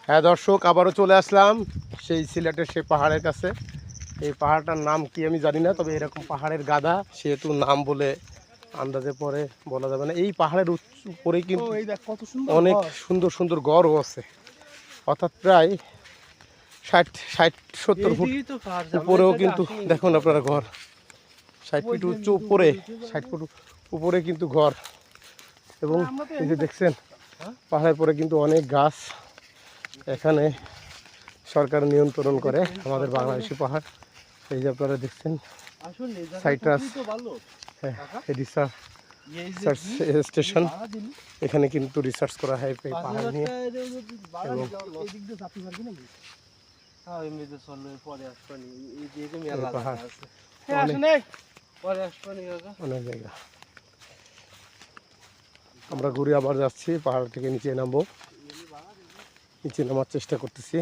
হ্যাঁ দর্শক, আবারও চলে আসলাম সেই সিলেটের সেই পাহাড়ের কাছে। এই পাহাড়টার নাম কি আমি জানি না, তবে এরকম পাহাড়ের গাদা, সেহেতু নাম বলে আন্দাজে পরে বলা যাবে না। এই পাহাড়ের উপরেই কিন্তু অনেক সুন্দর সুন্দর গড়ও আছে, অর্থাৎ প্রায় 60-70 ফুট উপরেও কিন্তু দেখুন আপনারা ঘর, 60 ফিট উঁচু উপরে, 60 ফুট উপরে কিন্তু ঘর। এবং এই যে দেখছেন পাহাড়ের পরে কিন্তু অনেক গাছ, এখানে সরকার নিয়ন্ত্রণ করে আমাদের বাংলাদেশি পাহাড়। এই যে আপনারা দেখছেন সাইট্রাস রিসার্চ স্টেশন, এখানে কিন্তু রিসার্চ করা হয় এই পাহাড় নিয়ে। অনেক জায়গা আমরা ঘুরে আবার যাচ্ছি, পাহাড় থেকে নিচে নামবো, নিচে নামার চেষ্টা করতেছি।